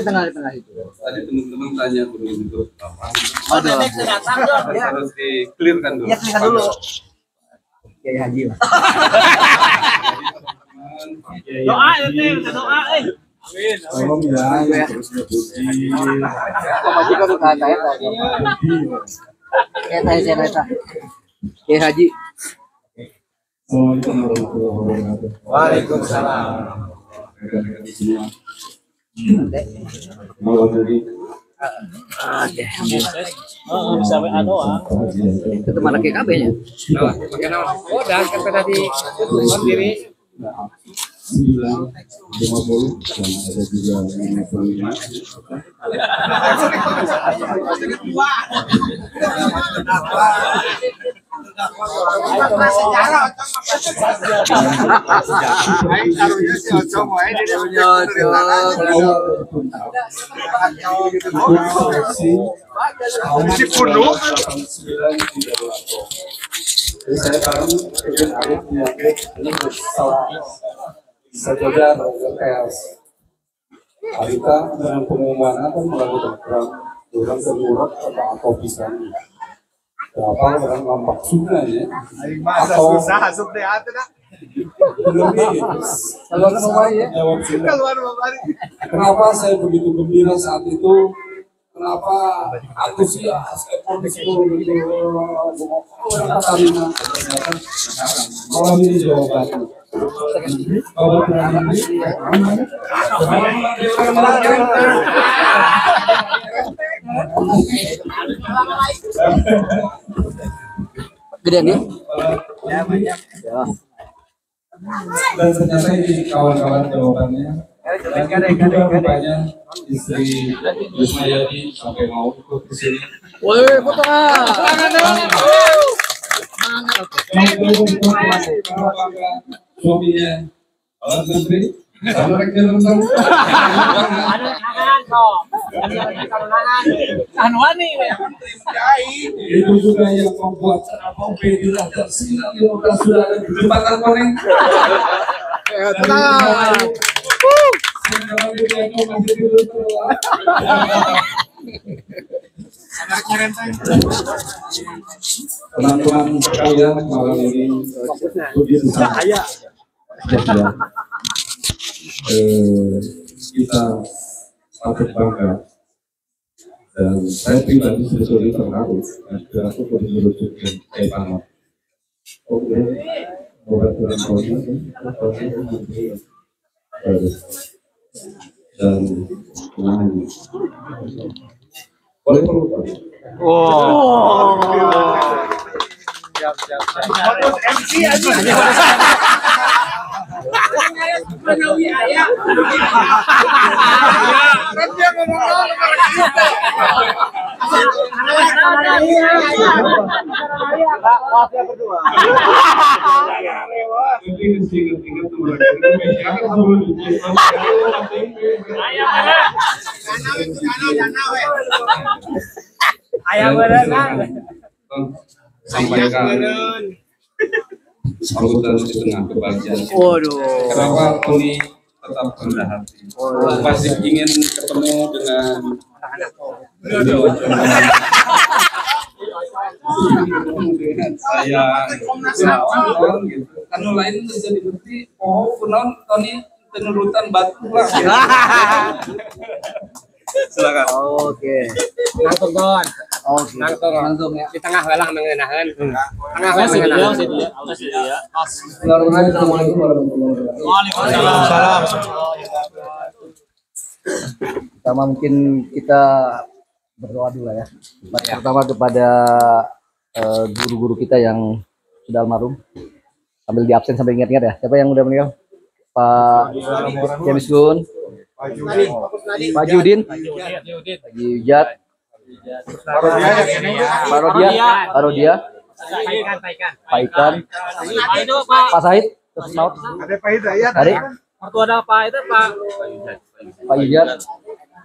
Di tengah itu. Tadi teman-teman tanya untuk apa? Aduh. Harus di-clearkan dulu. Iya, clearkan dulu. Kiai Haji lah. Doa ini, doa Amin. Tolong ya, terus dipuji. Haji kan udah saya tadi. Saya Kiai Haji. Assalamualaikum warahmatullahi wabarakatuh. Waalaikumsalam. Rekan-rekan semua. Malam ini. Bisa WA doang. Itu teman laki KB-nya. Oh, dah kan tadi sendiri. 9.50 dan ada juga 55. Saya tahu ingin ada penyakit ini sejajar LKS. Harita dengan pengumuman atau melakukan orang terurut atau bisa. Berapa orang nampak suka ya? Atau susah asup deh ada dah. Keluar rumah ya? Keluar rumah. Kenapa saya begitu gembira saat itu? Kenapa antusias ekspor gitu orang Katarina malam ini jawabannya. Gedean dia? Ya banyak. Ya. Dan ternyata ini kawan-kawan jawabannya. Dan juga rupanya istri Yusmayadi sampai mau ikut ke sini. Woi, foto ah. Suaminya Pak Menteri sama rektor tentang itu juga yang membuat Pompe dilahirkan 15 sudah ada di jembatan Koneng. Teman-teman sekalian, malam ini begitu sangat kita patut bangga, dan saya pribadi sebetulnya terharu dan aku boleh merujuk ke Pamat. Oke, buat orang dan menyanyi. Boleh perlu. Siap. MC aja. Ayam sampaikan sambutan di tengah kebahagiaan. Waduh. Kenapa Tony tetap rendah hati? Pasti ingin ketemu dengan saya gitu. Kan lain terjadi bukti. Oh, kunon Tony penurutan batu lah. Silakan. Oke. Nangtung kawan. Oke. Langsung ya. Di tengah walang mengenahan. Tengah walang mengenahan. Assalamualaikum warahmatullahi wabarakatuh. Waalaikumsalam. Pertama mungkin kita berdoa dulu ya. Pertama kepada guru-guru kita yang sudah almarhum. Sambil di absen sampai ingat-ingat ya. Siapa yang udah meninggal? Pak James Gun, Pak Judin, Pak Yujat, Pak Rodia, Pak Ikan, Pak Sahid, Ada Pak Hidayat. tadi Waktu ada Pak itu Pak Yujat,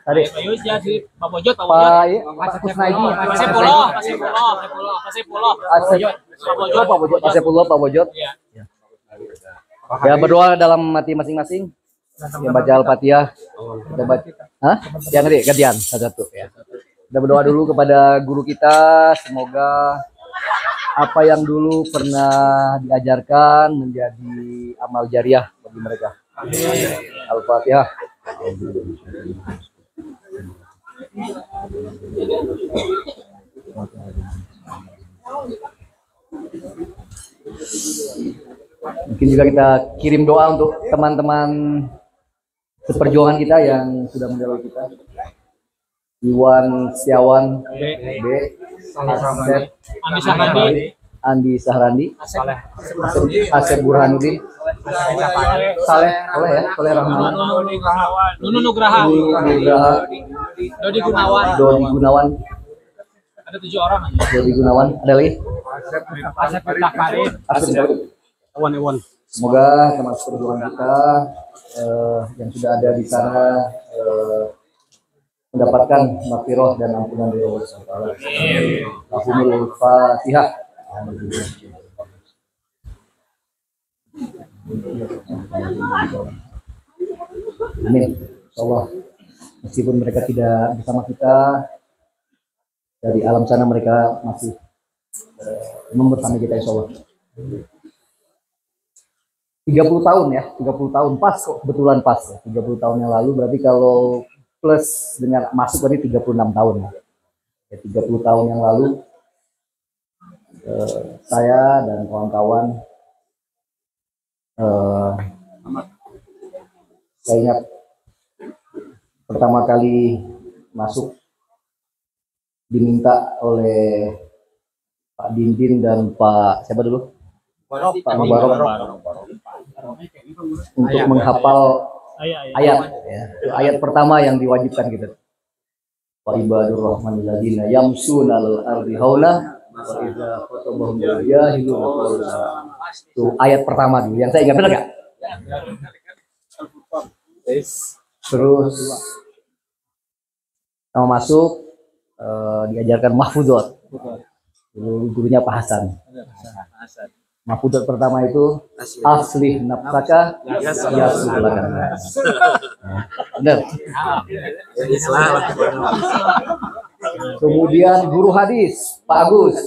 tadi Pak Yujat, Pak Bojot, Pak Kusnaidi, Pak Sepuluh. Pak Bojot. Ya berdoa dalam hati masing-masing. Yang baca Al-Fatihah. Kita baca. Hah? Yang tadi gantian satu ya. Kita berdoa dulu kepada guru kita, semoga apa yang dulu pernah diajarkan menjadi amal jariah bagi mereka. Al-Fatihah. Mungkin juga kita kirim doa untuk teman-teman seperjuangan kita yang sudah menjauh kita. Iwan Setiawan, B, Andi Sahrandi, Asep Burhanuddin, Saleh ya, Saleh Rahman, Nunu Nugraha, Dodi Gunawan, ada 7 orang aja. Dodi Gunawan, ada lagi? Asep Karin, Iwan. Semoga teman perjuangan kita yang sudah ada di sana mendapatkan maghfirah dan ampunan dari Allah Subhanahu wa taala. Al-Fatihah. Amin. Insyaallah meskipun mereka tidak bersama kita dari alam sana, mereka masih bersama kita insyaallah. 30 tahun ya, 30 tahun pas kok, kebetulan pas ya. 30 tahun yang lalu berarti kalau plus dengan masuk tadi 36 tahun ya. 30 tahun yang lalu saya dan kawan-kawan saya ingat pertama kali masuk diminta oleh Pak Dindin dan Pak siapa dulu? Pak Mubarok untuk menghafal ayat ya. Itu ayat pertama yang diwajibkan kita. Wa ibadur rahmanil ladina yamshuna 'alal ardi hauna wa idza khatabahum jahilun. Itu ayat pertama dulu yang saya ingat, benar enggak? Terus sama masuk diajarkan mahfuzat. Dulu gurunya Pak Hasan. Mahfuzat pertama itu aslih nafsaka yasulakan. Benar. Kemudian guru hadis Pak Agus.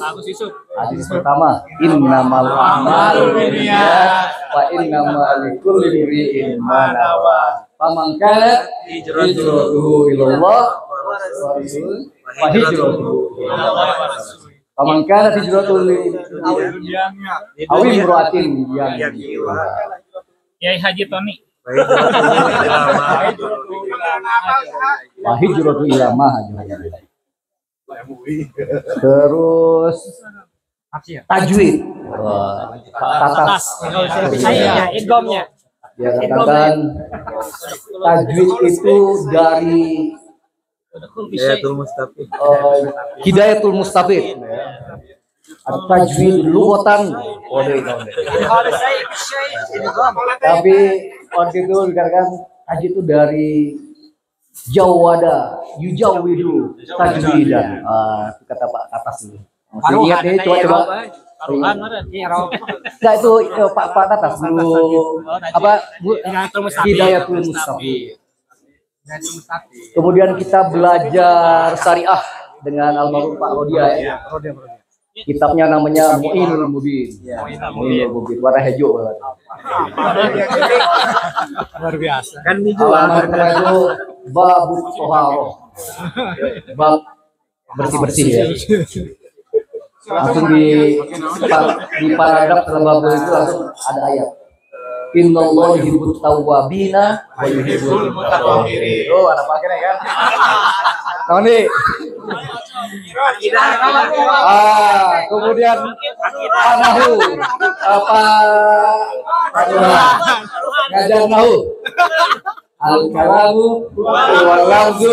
Hadis pertama innamal a'malu binniyat wa innamal likulli imri'in ma nawa. Faman kana hijratuhu ilallah wa rasul wa hijratuhu ilallah. Faman kana hijratuhu awin imra'atin yang Yai Haji Tony. wa hijratu ila ma hajra. Terus tajwid. Tatas. Idgomnya. Dia katakan tajwid itu dari Hidayatul Mustafid. Tajwid lughatan. Tapi waktu itu dikatakan tajwid itu dari jawada yujawidu tajwidan. Kata Pak Tatas ini. Masih ingat nih, coba. Enggak itu Pak Tatas dulu apa Hidayatul Mustafid. Kemudian kita belajar syariah dengan almarhum Pak Rodia ya. Kitabnya namanya Mu'inul Mubin. Mu'inul Mubin warna hijau. Luar biasa. Kan halaman itu bab toharoh. Bab bersih-bersih ya. Langsung di paragraf terlebih itu langsung ada ayat. Innallaha yuhibbut tawwabina wa yuhibbul mutatahhirin. Oh, ada pakainya kan? Tahu nih. Kemudian nahu apa? Ngajar nahu. Al-kalamu wal lafzu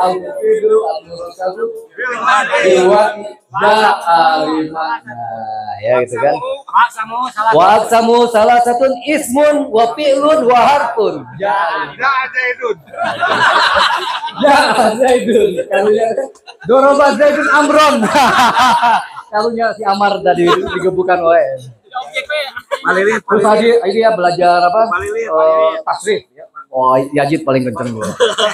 al-fi'lu al-mursalu ya gitu kan. Wa samu salah satu ismun wa fi'lun wa harfun. Ya Zaidun. Kalunya Doroba Zaidun Amron. Kalunya si Amar tadi digebukan oleh. Terus tadi ini ya belajar apa? Tasrif ya. Oh, Yazid paling kenceng gua.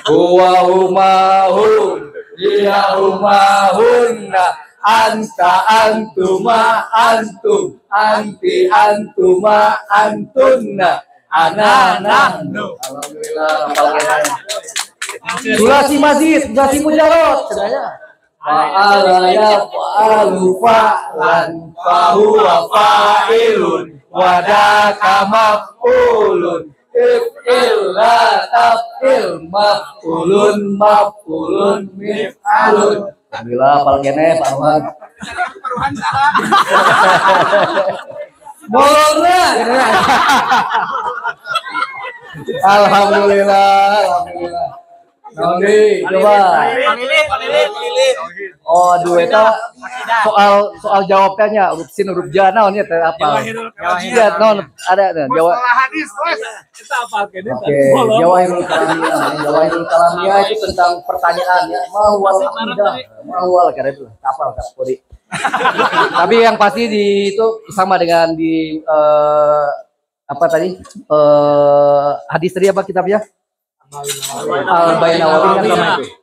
Huwa humahun, dia humahunna, anta antuma antum, anti antuma antunna, ana nahnu. Alhamdulillah, durasi masjid, durasi mujarot sebenarnya. Fa'ala yaf'alu fa'lan fahuwa fa'ilun wadaka maf'ulun if'il la taf'il maf'ulun maf'ulun mif'alun. Alhamdulillah hafal kene Pak Ahmad. Boleh. Alhamdulillah. Nanti coba. Oh, dueta soal jawabannya huruf sin huruf ja naon nya teh apa? Iya, non ada Jawa. Oke, Jawahirul Kalamiyah. Jawahirul Kalamiyah itu tentang pertanyaan ya. Mahwal aqidah, mahwal karena itu kapal kodi. Tapi yang pasti di itu sama dengan di apa tadi? Hadis tadi apa kitabnya? Al-Bainawawi kan sama itu.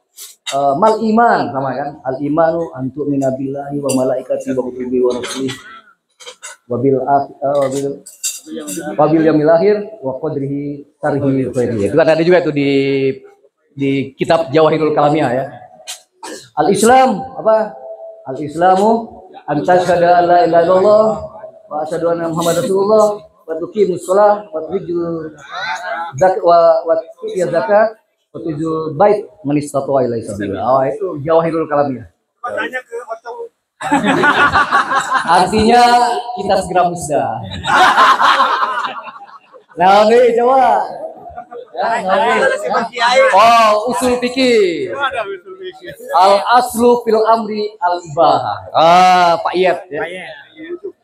Mal iman sama kan? Al imanu antu minabillahi wa malaikati wa kutubi wa rusulihi wabil yaumil akhir wa qadrihi tarhi khairihi. Itu kan ada juga itu di kitab Jawahirul Kalamiyah ya. Al-Islam apa? Al-Islamu an tashhadu an la ilaha illallah wa asyhadu anna Muhammadar Rasulullah wa tuqimus shalah wa tu'tiyaz zakat wa tu'tiyaz zakat wa tujul bait man istata'a ilaihi sabila. Oh, itu Jawahirul Kalamiyah. Artinya kita segera musnah. Nah, ini coba. Oh, usul fikih. Al aslu fil amri al ibahah. Pak Iyad ya.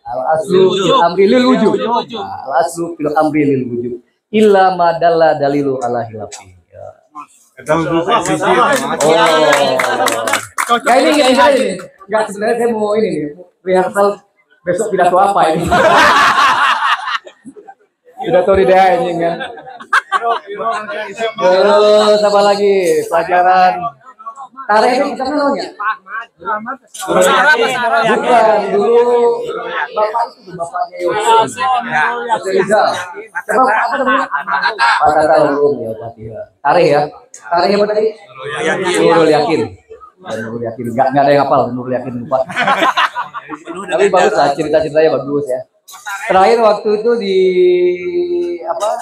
Al aslu fil amri lil wujub. Al aslu fil amri lil wujub. Illa ma dalla dalilu ala hilafi. Ya ini enggak sebenarnya saya mau ini nih, rehearsal besok pidato apa ini? Pidato di DA ini kan. Terus apa lagi? Pelajaran tarikh kita namanya? Bukan dulu bapak itu bapaknya Yosef. Rizal. Apa namanya? Pada ulum ya Fatihah. Tarikh ya. Tarikh apa tadi? Nurul Yakin. Nurul Yakin. Enggak ada yang hafal Nurul Yakin lupa. Tapi bagus lah cerita-ceritanya bagus ya. Terakhir waktu itu di apa?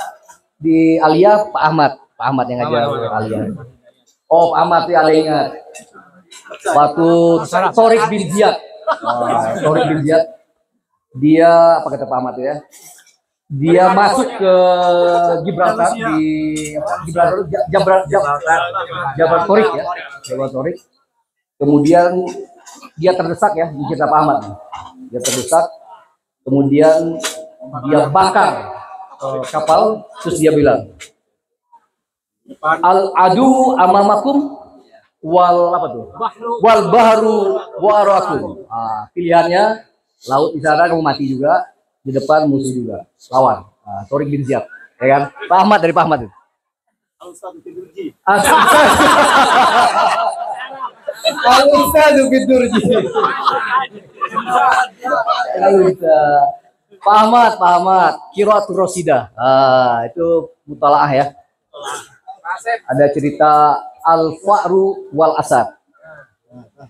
Di Alia Pak Ahmad yang ngajar Alia. Oh, Pak Ahmad ya ada ingat. Waktu Thorik bin Ziyad. Thorik bin Ziyad. Dia apa kata Pak Ahmad ya? Dia masuk ke Gibraltar di Jabal Thorik ya. Jabal Thorik. Kemudian dia terdesak ya, di cerita Pak Ahmad. Dia terdesak. Kemudian dia bakar kapal, terus dia bilang al adu amamakum wal apa tuh wal bahru warakum. Pilihannya laut di sana kamu mati juga, di depan musuh juga, lawan. Thorik bin Ziyad ya kan. Pak Ahmad dari Pak Ahmad itu Al-Ustadz Bidurji. Pak Ahmad, Qiraatul Rasidah. Itu mutalaah ya. Ada cerita Al-Fa'ru wal Asad.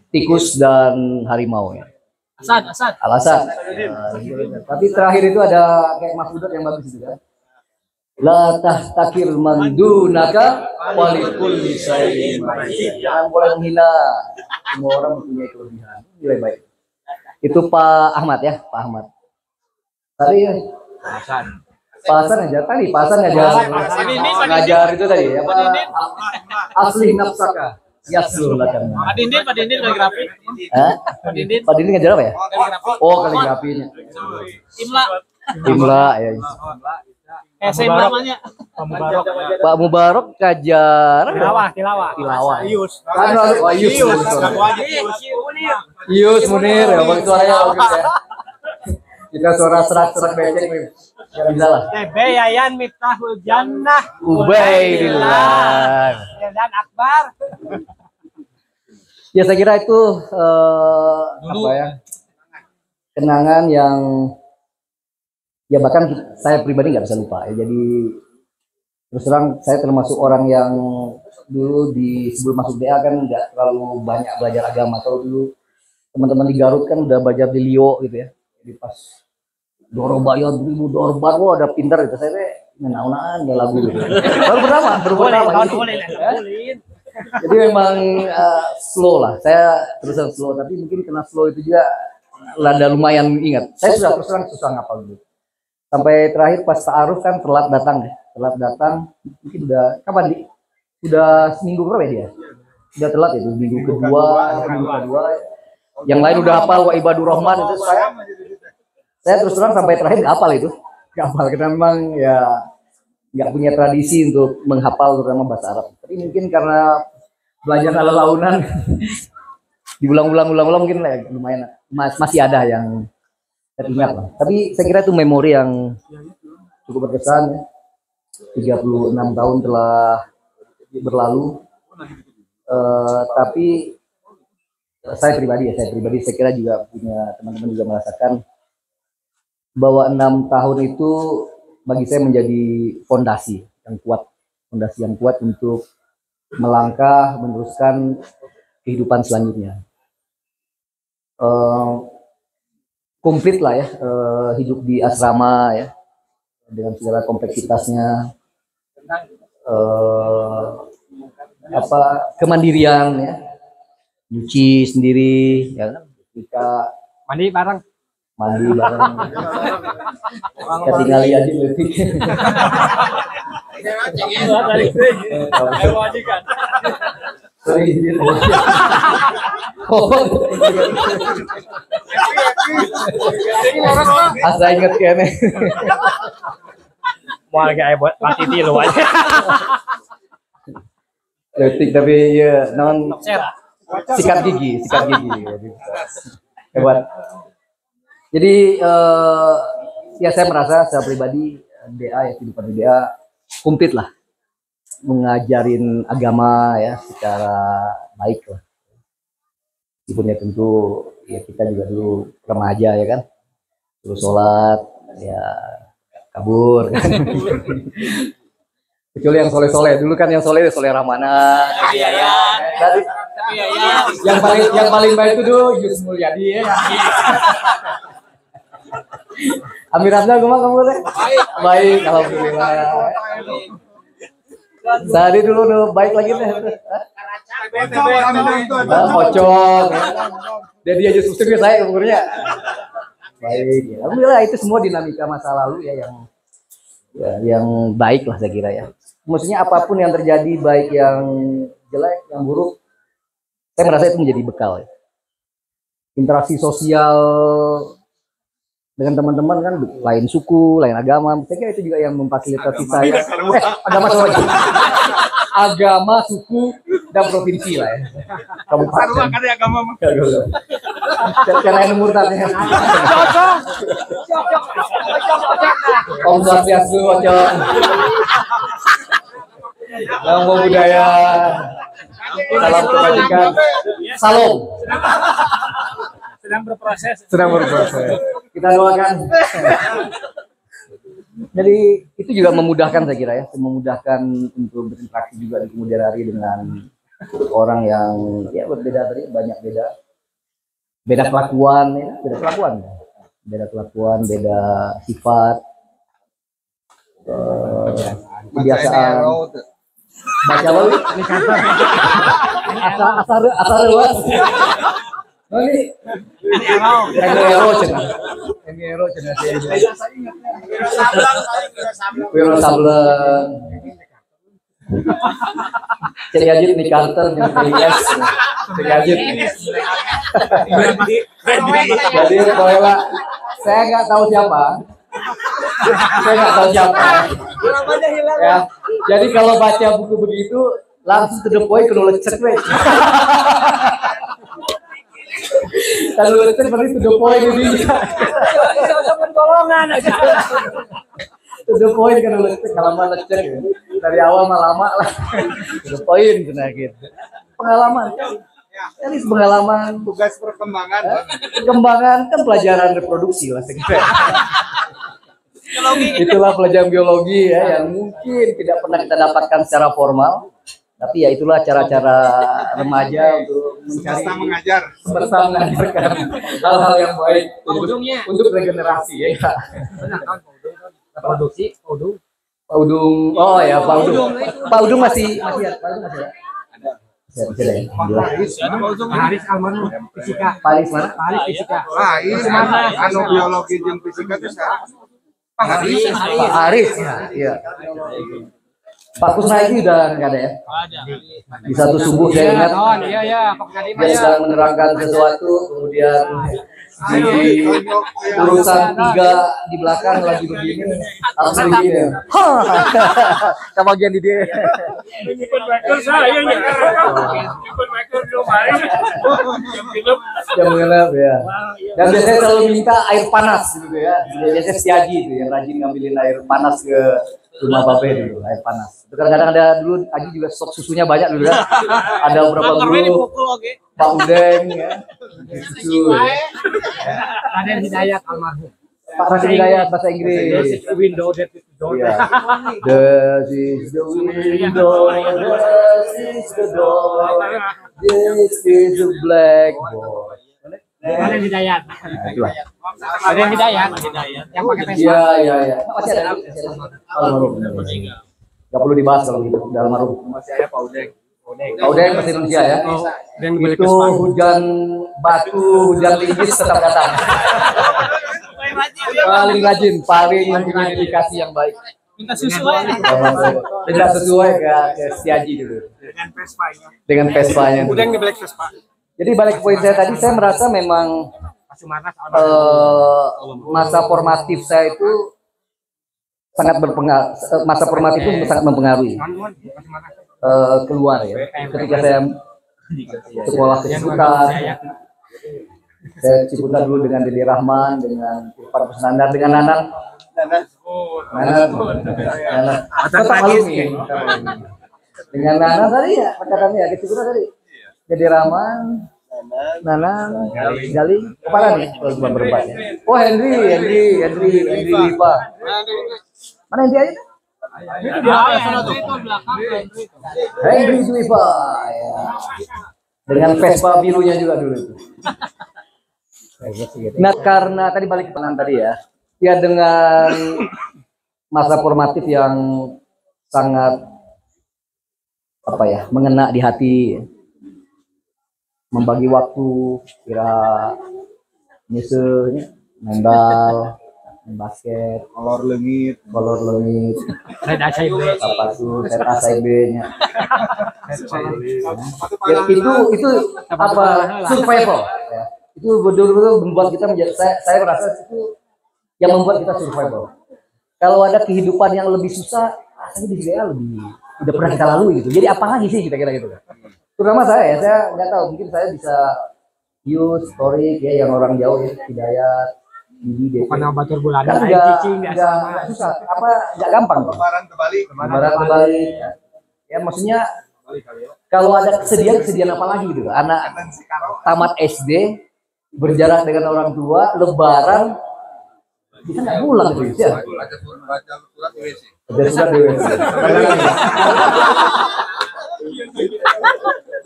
Tikus dan harimau ya. Asad. Al-Asad. Tapi terakhir itu ada kayak mahfudat yang bagus juga. La tahtakir mandunaka walikulli syai'in. Jangan boleh menghina. Semua orang mempunyai kelebihan. Nilai baik. Itu Pak Ahmad ya, Pak Ahmad. Tadi ya. Pak Hasan aja tadi, Pak Hasan ngajar itu tadi apa? Asli nafsaka. Yasluh lakan. Pak Dindin kaligrafi. Pak Dindin ngajar apa ya? Oh, kaligrafinya. Imla ya. SMA namanya. Pak Mubarok ngajar Tilawah. Yus Munir ya, bang suaranya bagus ya. Kita suara serak-serak becek nih. Nggak bisa lah. TB Yayan Miftahul Jannah Ubaidillah. dan Akbar. Ya saya kira itu apa ya, kenangan yang ya bahkan saya pribadi nggak bisa lupa ya. Jadi terus terang saya termasuk orang yang dulu sebelum masuk DA kan nggak terlalu banyak belajar agama. Kalau dulu teman-teman di Garut kan udah belajar di Lio gitu ya. Jadi pas Dorobayat 1000 Dorban, wah ada pintar gitu. Saya menaunan ya lagu gitu. Baru pertama Jadi memang slow lah. Saya terusan slow, tapi mungkin kena slow itu juga rada lumayan ingat. Saya sudah terus terang susah ngapal dulu. Sampai terakhir pas ta'aruf kan telat datang ya. Telat datang, mungkin udah kapan di? Udah seminggu berapa ya dia? Udah telat itu minggu kedua. Yang lain udah hafal wa ibadur rahman itu saya terus terang sampai terakhir nggak hafal itu. Nggak hafal kita memang ya nggak punya tradisi untuk menghafal terutama bahasa Arab. Tapi mungkin karena belajar ala launan diulang-ulang mungkin lumayan masih ada yang teringat lah. Tapi saya kira itu memori yang cukup berkesan ya. 36 tahun telah berlalu. Tapi saya pribadi saya kira juga punya teman-teman juga merasakan bahwa 6 tahun itu bagi saya menjadi fondasi yang kuat untuk melangkah meneruskan kehidupan selanjutnya. Komplit lah ya, hidup di asrama ya dengan segala kompleksitasnya, kemandirian ya, nyuci sendiri ya kan, ketika Mandi bareng. Ketinggalan aja berarti. Asa inget kene. Mau agak buat mati di lu aja. Detik tapi ya non sikat gigi. Hebat. Jadi ya saya merasa secara pribadi DA ya, kehidupan di DA komplit lah, mengajarin agama ya secara baik lah. Meskipun ya tentu ya kita juga dulu remaja ya kan, terus sholat ya kabur kan. Kecuali yang soleh dulu kan, yang soleh Rahmana. Yang paling baik itu dulu Yus Mulyadi ya. Amir Hamzah kamu deh. Baik, alhamdulillah. Tadi dulu baik lagi deh. Ocok. Jadi aja susah saya umurnya. Baik, ya. Alhamdulillah itu semua dinamika masa lalu ya yang baik lah saya kira ya. Maksudnya apapun yang terjadi, baik yang jelek, yang buruk, saya merasa itu menjadi bekal ya. Interaksi sosial dengan teman-teman kan lain suku, lain agama, saya kira itu juga yang memfasilitasi saya. Agama, suku, dan provinsi lah ya. Kabupaten. Karena yang umur tadi. Om Swastiastu, Ocon. Namo budaya. Salam kebajikan. Salam. Sedang berproses. Kita doakan. Jadi itu juga memudahkan saya kira ya, memudahkan untuk berinteraksi juga di kemudian hari dengan orang yang ya berbeda tadi, banyak beda kelakuan ya, beda sifat, kebiasaan. Baca lagi asal luas. Ini Ero cina Wiro Sableng. Cek aja nih Carter nih Elias. Cek aja. Jadi kalau saya nggak tahu siapa. Ya. Jadi kalau baca buku begitu langsung to the point ke knowledge check. Kalau knowledge check berarti to the point ini. Golongan aja. udah poin kan lu pengalaman lecek ya. Dari awal mah lama lah. Udah poin kena gitu. Pengalaman. Ini pengalaman Tugas perkembangan. perkembangan kan pelajaran reproduksi lah sekitar. Itulah pelajaran biologi ya yang mungkin tidak pernah kita dapatkan secara formal. Tapi ya itulah cara-cara remaja untuk mencari semesta mengajarkan hal-hal yang baik untuk regenerasi ya. Produksi, udung. Pak Udung, oh ya Pak Udung. Pak Udung masih ada. Pak Udung masih ada. Masih ada ya. Haris almarhum fisika. Paris mana? Haris fisika. Ah, ini mana? Anu biologi jeung fisika itu siapa? Pak Haris. Pak Haris ya. Iya. Pak Kusnaidi udah nggak ada ya? Di satu subuh saya ingat Iya, Pak Kadima dia sedang menerangkan sesuatu, kemudian di urusan 3 di belakang lagi begini, harus begini. Kita bagian di dia. Yang mengelap ya. Dan biasanya selalu minta air panas gitu ya. Biasanya Setiaji itu yang rajin ngambilin air panas ke rumah Babe dulu, air panas. Itu kadang-kadang ada dulu Aji juga stok susunya banyak dulu ya. Ada beberapa guru, Pak Udeng ya. Susu. Raden Hidayat almarhum. Pak Raden Hidayat bahasa Inggris. Window that is the door. Iya. This is the window, this is the door, this is the blackboard. Raden Hidayat. Nah, itulah. Raden Hidayat. Yang pakai Vespa. Iya. Masih ada. Almarhum. Gak perlu dibahas kalau gitu. Udah almarhum. Masih ada Pak Udeng. Pak Udeng pasti Indonesia ya. Dan milik Itu hujan batu, hujan linggis tetap datang. Paling rajin, paling mempunyai dedikasi yang baik. minta susu aja. Tidak sesuai ke Setiaji dulu. Dengan Vespa-nya. Dengan Vespa-nya. Udeng di Black Vespa. Jadi balik ke poin saya tadi, saya merasa memang masa formatif saya itu sangat berpengaruh. Masa formatif itu sangat mempengaruhi keluar ya. Ketika saya sekolah ke Ciputat, saya Ciputat dulu dengan Dede Rahman, dengan Irfan Kusnandar, dengan Nanan. Tetap alumni. Dengan Nanan tadi ya, katakannya ke Ciputat tadi. Dede Rahman, Nanan, Gali, kepala nih kalau cuma berempat ya. Oh Henry Lipa. Mana Henry aja? Henry Lipa. Ya. Dengan Vespa birunya juga dulu itu. Nah karena tadi balik ke penan tadi ya, ya dengan masa formatif yang sangat apa ya mengena di hati. Membagi waktu kira nyusunya main bal, main basket, kolor lengit, Saya SIB. apa tuh SIB-nya. Ya, itu apa survival ya. Itu betul-betul membuat kita menjadi saya merasa itu yang membuat kita survival. Kalau ada kehidupan yang lebih susah, rasanya di sini lebih udah pernah kita lalui gitu. Jadi apa lagi sih kita kira gitu kan. Terutama saya nggak tahu, mungkin saya bisa use story ya yang orang jauh ya, Hidayat, Didi, DP. Bukan batur bulan. Kan nggak susah, apa nggak gampang tuh. Lebaran kembali. Ya maksudnya kalau ada kesedihan apa lagi gitu, anak tamat SD berjarak dengan orang tua, Lebaran kita nggak pulang gitu ya. Baca surat di WC.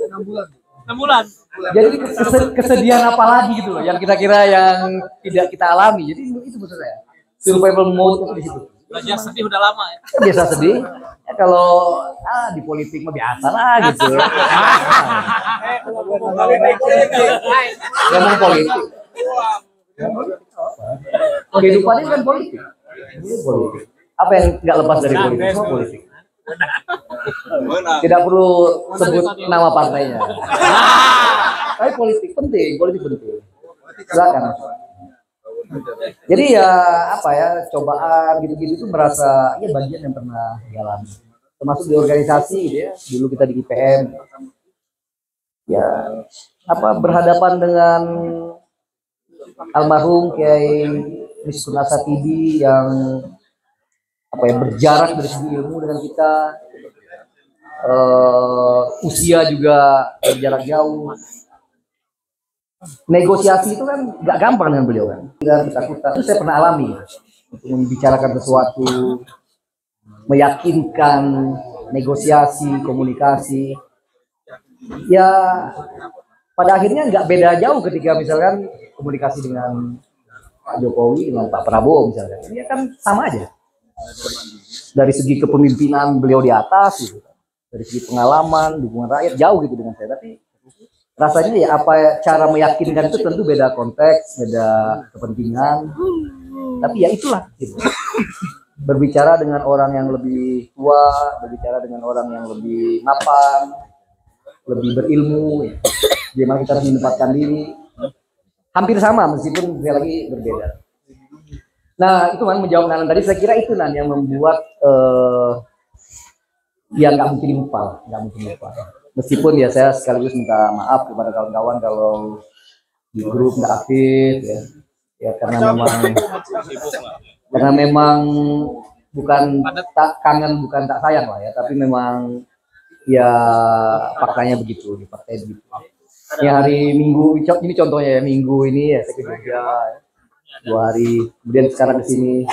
6 bulan. Jadi kesedihan apa lagi gitu loh yang kita kira yang tidak kita alami. Jadi itu maksud saya. Survival mode itu di situ. Belajar sedih udah lama ya. Biasa sedih. Ya, kalau di politik mah biasa lah gitu. Ngomong politik. Kehidupan ini kan politik. Apa yang nggak lepas dari politik? Semua politik. Tidak perlu sebut nama partainya. Tapi politik penting. Silakan. Jadi ya apa ya cobaan gitu-gitu itu merasa ya bagian yang pernah dialami. Termasuk di organisasi gitu ya. Dulu kita di IPM. Ya apa berhadapan dengan almarhum Kiai Miskunasa Tibi yang apa ya, berjarak dari segi ilmu dengan kita, usia juga berjarak jauh. Negosiasi itu kan nggak gampang dengan beliau kan. Ketakutan itu saya pernah alami untuk membicarakan sesuatu, meyakinkan, negosiasi, komunikasi. Ya pada akhirnya nggak beda jauh ketika misalkan komunikasi dengan Pak Jokowi dengan Pak Prabowo misalkan. Ini kan sama aja. Dari segi kepemimpinan beliau di atas gitu. Dari segi pengalaman, dukungan rakyat jauh gitu dengan saya. Tapi rasanya ya apa cara meyakinkan itu tentu beda konteks, beda kepentingan. Tapi ya itulah gitu. Berbicara dengan orang yang lebih tua, berbicara dengan orang yang lebih mapan, lebih berilmu, ya. Gimana kita harus menempatkan diri. Hampir sama meskipun sekali lagi berbeda. Nah itu kan menjawab Nanan tadi, saya kira itu Nan yang membuat ya nggak mungkin lupa, nggak mungkin lupa. Meskipun ya saya sekaligus minta maaf kepada kawan-kawan kalau di grup nggak aktif ya karena memang bukan tak kangen, bukan tak sayang lah ya, tapi memang ya faktanya begitu di partai begitu. Ya hari Minggu ini contohnya ya, Minggu ini ya saya ke Jogja 2 hari, kemudian sekarang ke sini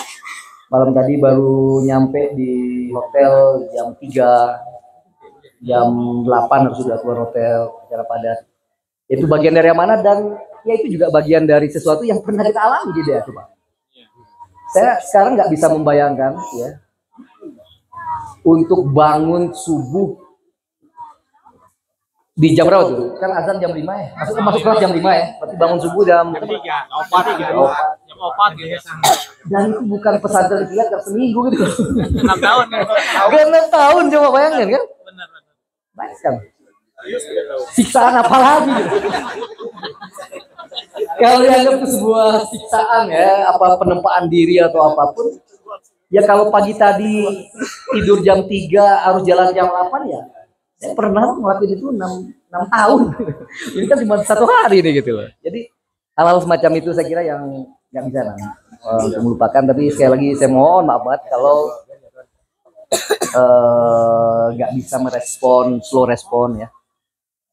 malam tadi baru nyampe di hotel jam 3, jam 8 harus sudah keluar hotel secara padat. Itu bagian dari amanah dan ya itu juga bagian dari sesuatu yang pernah kita alami di daerah itu Pak. Saya sekarang nggak bisa membayangkan ya untuk bangun subuh di jam berapa tuh? Kan azan jam 5 ya. Masuk kelas jam 5 ya. Berarti bangun subuh jam 4 gitu. Jam 4 gitu. Dan itu bukan pesantren kilat kan seminggu gitu. 6 tahun. Kan 6 tahun coba bayangin kan? Benar. Banyak kan. Siksaan apa lagi gitu. Kalau dianggap itu sebuah siksaan ya, apa penempaan diri atau apapun. Ya kalau pagi tadi tidur jam 3 harus jalan jam 8 ya. Saya pernah ngelakuin itu 6 tahun. Ini kan cuma 1 hari nih gitu loh. Jadi hal-hal semacam itu saya kira yang nggak bisa melupakan. Tapi sekali lagi saya mohon maaf banget kalau nggak bisa merespon, slow respon ya.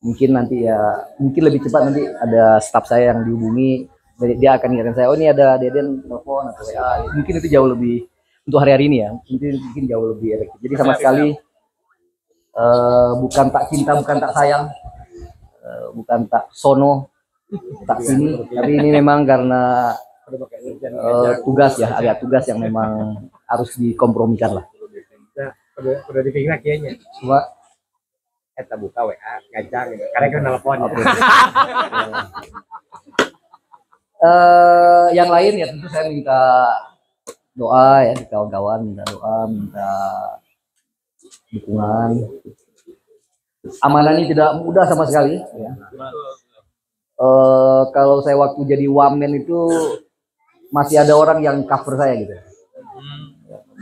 Mungkin nanti ya, mungkin lebih cepat nanti ada staff saya yang dihubungi. Dia akan ingatkan saya, oh ini ada Deden telepon atau WA. Mungkin itu jauh lebih untuk hari-hari ini ya. Mungkin jauh lebih efektif. Jadi sama sekali bukan tak cinta, bukan tak sayang, bukan tak sono, tak sini, tapi ini memang karena tugas ya, ada tugas yang memang harus dikompromikan lah. Udah dipikir kayaknya. Cuma Kita buka WA, ngajak gitu. Karena kan telepon. okay. Yang lain ya tentu saya minta doa ya, kawan-kawan minta doa, minta dukungan. Amanah ini tidak mudah sama sekali ya. Kalau saya waktu jadi wamen itu masih ada orang yang cover saya gitu,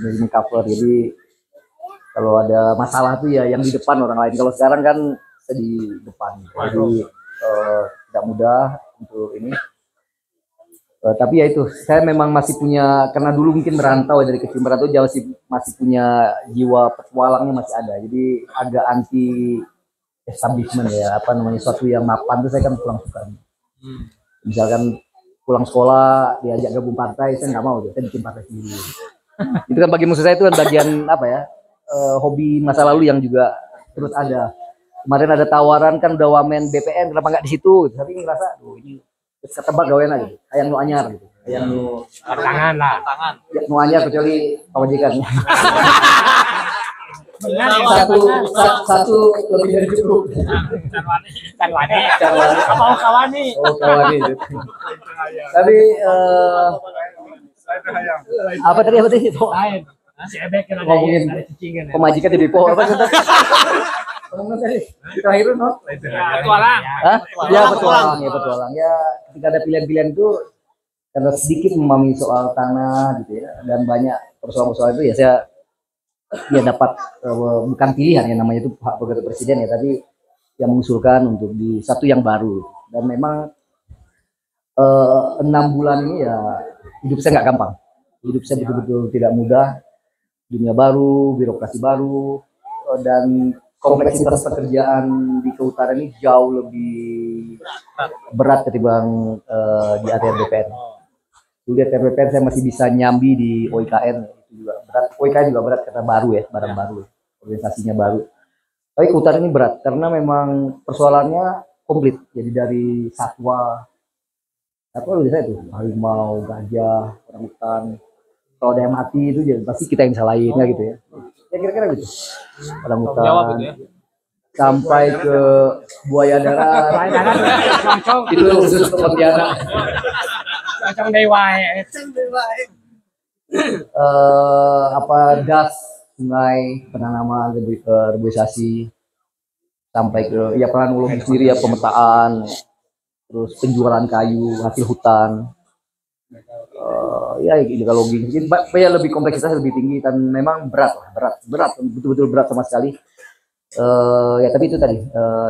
jadi cover. Jadi kalau ada masalah tuh ya yang di depan orang lain. Kalau sekarang kan saya di depan, jadi tidak mudah untuk ini. Tapi ya itu, saya memang masih punya, karena dulu mungkin merantau dari kecil merantau, masih punya jiwa petualangnya masih ada. Jadi agak anti establishment ya, apa namanya, sesuatu yang mapan tuh saya kan kurang suka. Misalkan pulang sekolah diajak gabung partai, saya nggak mau tuh, saya bikin partai sendiri. Itu kan bagi musuh saya itu kan bagian apa ya, hobi masa lalu yang juga terus ada. Kemarin ada tawaran kan udah wamen BPN, kenapa nggak di situ? Tapi ini ngerasa, ini ketebak gawean aja, kayak nu anyar gitu, kayak nu Tangan lah. ya, nu anyar kecuali majikan. satu lebih dari cukup. Carwani. Mau kawani. Oh kawani. Tapi apa tadi itu? Si Ebek kan ada Ngomongin dari cicingan. pemajikan di Depo apa gitu? Ngomong tadi terakhir no? Petualang. Hah? Ya petualang ya. Ketika ada pilihan-pilihan itu karena sedikit memahami soal tanah gitu ya, dan banyak persoalan-persoalan itu ya saya ya dapat bukan pilihan ya, namanya itu hak prerogatif presiden ya, tapi yang mengusulkan untuk di satu yang baru. Dan memang 6 bulan ini ya hidup saya nggak gampang, hidup saya betul-betul tidak mudah. dunia baru, birokrasi baru, dan kompleksitas pekerjaan di kehutanan ini jauh lebih berat ketimbang di ATR BPN. Dulu di ATR BPN saya masih bisa nyambi di OIKN, itu juga berat. OIKN juga berat karena baru ya, barang baru, organisasinya baru. Tapi kehutanan ini berat karena memang persoalannya komplit. Jadi dari satwa bisa itu harimau, gajah, orangutan. Kalau ada yang mati itu jadi pasti kita yang salahinnya gitu ya. Ya kira-kira gitu. Orangutan sampai ke buaya darat. Itu khusus untuk Pontianak. Trong đây hoài. Das sungai, penanaman, reboisasi, sampai ke ya planologi sendiri ya, pemetaan, terus penjualan kayu hasil hutan, ya geologi. Jadi ya lebih kompleksitasnya lebih tinggi dan memang berat betul-betul berat sama sekali. Ya tapi itu tadi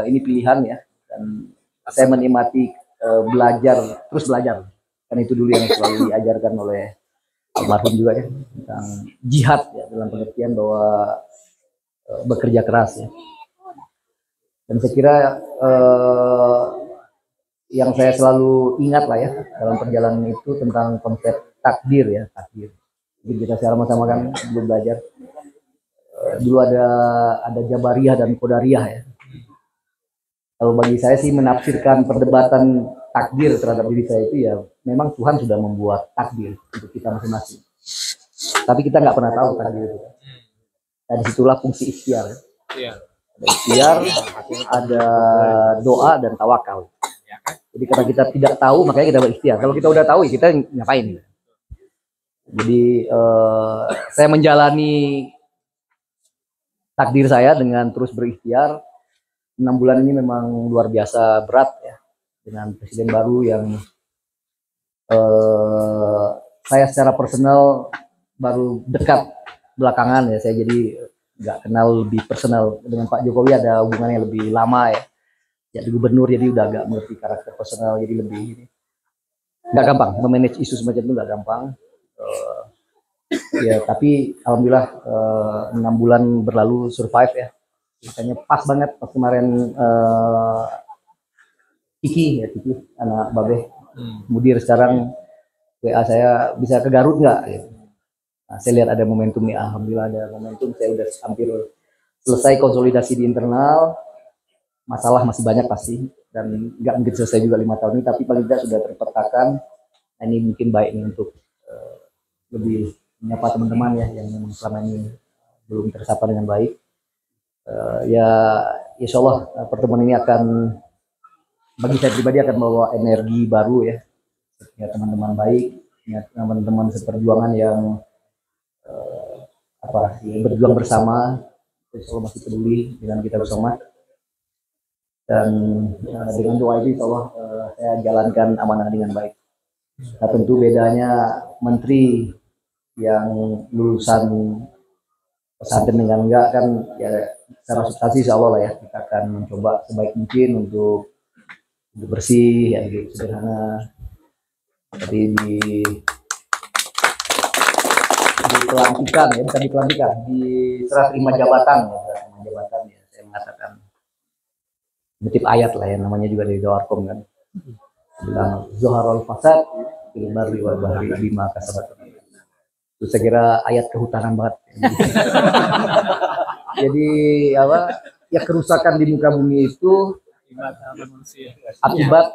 ini pilihan ya, dan saya menikmati terus belajar, kan itu dulu yang selalu diajarkan oleh almarhum juga ya, tentang jihad ya, dalam pengertian bahwa bekerja keras ya. Dan saya kira yang saya selalu ingat lah ya dalam perjalanan itu tentang konsep takdir ya, takdir. Jadi kita sama-sama kan belum belajar. Dulu ada Jabariyah dan Qadariyah ya. Kalau bagi saya sih menafsirkan perdebatan takdir terhadap diri saya itu ya memang Tuhan sudah membuat takdir untuk kita masing-masing. Tapi kita nggak pernah tahu takdir itu. Dan disitulah fungsi ikhtiar. Ya. Ada ikhtiar, ada doa dan tawakal. Jadi karena kita tidak tahu makanya kita berikhtiar. Kalau kita udah tahu ya kita ngapain? Jadi saya menjalani takdir saya dengan terus berikhtiar. 6 bulan ini memang luar biasa berat ya, dengan presiden baru yang saya secara personal baru dekat belakangan ya. Saya jadi nggak kenal lebih personal. Dengan Pak Jokowi ada hubungannya lebih lama ya. Jadi gubernur jadi udah agak mengerti karakter personal, jadi lebih nggak gampang memanage isu semacam itu, nggak gampang. Ya tapi alhamdulillah 6 bulan berlalu survive ya. Misalnya pas banget pas kemarin Kiki anak Babe mudir sekarang WA saya, bisa ke Garut nggak gitu. Nah, saya lihat ada momentum nih, alhamdulillah ada momentum. Saya udah hampir selesai konsolidasi di internal. Masalah masih banyak pasti dan nggak mungkin selesai juga 5 tahun ini, tapi paling tidak sudah terpetakan. Nah, ini mungkin baik nih untuk lebih menyapa teman-teman ya yang memang selama ini belum tersapa dengan baik. Ya insya Allah pertemuan ini akan bagi saya pribadi akan membawa energi baru ya, teman-teman baik, ya, teman-teman seperjuangan yang berjuang bersama, insya Allah masih peduli dengan kita bersama. Dan dengan doa itu insya Allah saya jalankan amanah dengan baik. Nah, tentu bedanya menteri yang lulusan pesantren dengan enggak kan ya, secara substansi insya Allah lah ya, kita akan mencoba sebaik mungkin untuk bersih ya, gitu, sederhana. Jadi dipelantikan ya, bukan dipelantikan, di serah terima jabatan ya, saya mengatakan nitip ayat lah ya, namanya juga dari Doarkom kan, bilang Zoharul Fasad fil barri wal bahri bima kasabat. Itu saya kira ayat kehutanan banget. Jadi apa ya, kerusakan di muka bumi itu akibat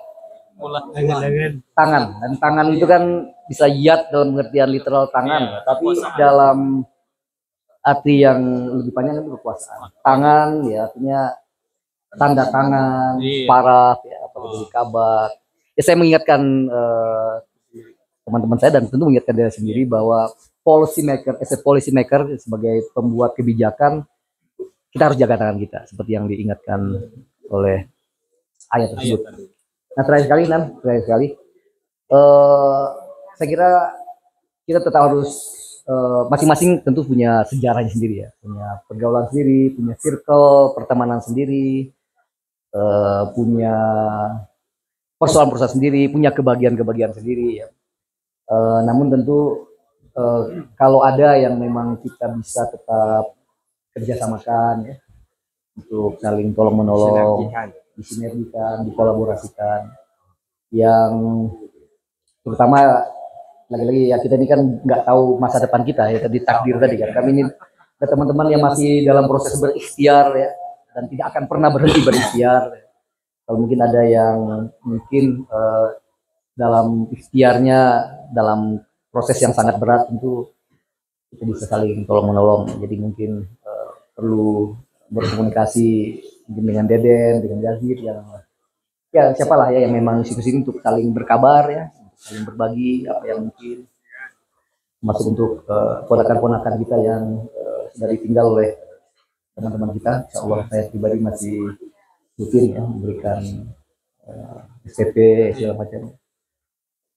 tangan, dan tangan itu kan bisa yad dalam pengertian literal tangan, tapi dalam arti yang lebih panjang itu kekuasaan. Tangan ya artinya tanda tangan, paraf ya, apalagi kabar. Ya saya mengingatkan teman-teman saya dan tentu mengingatkan diri sendiri bahwa policy maker sebagai pembuat kebijakan, kita harus jaga tangan kita seperti yang diingatkan oleh ayat tersebut. Nah terakhir sekali, saya kira kita tetap harus masing-masing tentu punya sejarahnya sendiri ya, punya pergaulan sendiri, punya circle pertemanan sendiri, punya persoalan sendiri, punya kebahagiaan sendiri ya. Namun tentu kalau ada yang memang kita bisa tetap kerjasamakan ya, untuk saling tolong menolong, disinergikan, dikolaborasikan, yang terutama lagi-lagi ya kita ini kan nggak tahu masa depan kita ya, tadi takdir tadi kan, kami ini ada teman-teman yang masih dalam proses berikhtiar ya, dan tidak akan pernah berhenti berikhtiar. Kalau mungkin ada yang mungkin dalam ikhtiarnya dalam proses yang sangat berat, tentu kita bisa saling tolong menolong. Jadi mungkin perlu berkomunikasi mungkin dengan Deden, dengan Yazid, yang ya siapalah ya yang memang sini untuk saling berkabar ya, untuk saling berbagi apa yang mungkin, masuk untuk ponakan-ponakan kita yang sudah ditinggal oleh teman-teman kita. Insya Allah saya pribadi masih rutin ya memberikan SPP segala macam.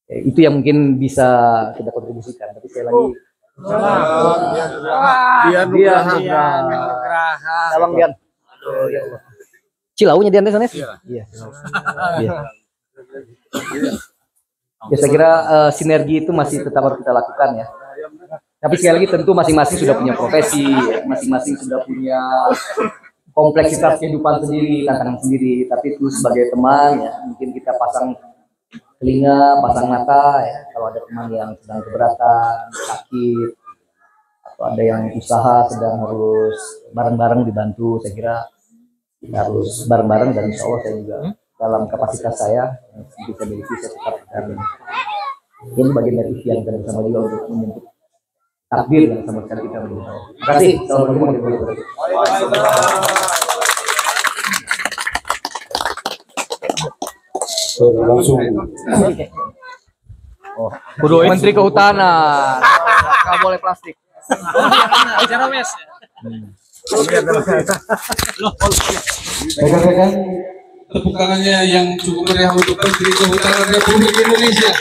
Itu yang mungkin bisa kita kontribusikan. Tapi sekali lagi, Dian Salam Dian. Ya Allah. Cilaunya Dian sana? Iya. Iya. Ya saya kira sinergi itu masih tetap harus kita lakukan ya. Tapi sekali lagi tentu masing-masing sudah punya profesi, masing-masing sudah punya kompleksitas kehidupan sendiri, tantangan sendiri. Tapi itu sebagai teman ya, mungkin kita pasang telinga, pasang mata ya, kalau ada teman yang sedang keberatan, sakit, atau ada yang usaha sedang harus bareng-bareng dibantu, saya kira kita harus bareng-bareng, dan insya Allah saya juga dalam kapasitas saya yang bisa miliki, saya tetap akan ini bagian dari ikhtiar kita bersama juga untuk menyentuh takdir yang sama sekali kita belum tahu. Terima kasih. Assalamualaikum warahmatullahi wabarakatuh. Langsung Menteri Kehutanan, nggak boleh plastik. rekan-rekan, tepuk tangannya yang cukup meriah untuk Menteri Kehutanan Republik Indonesia.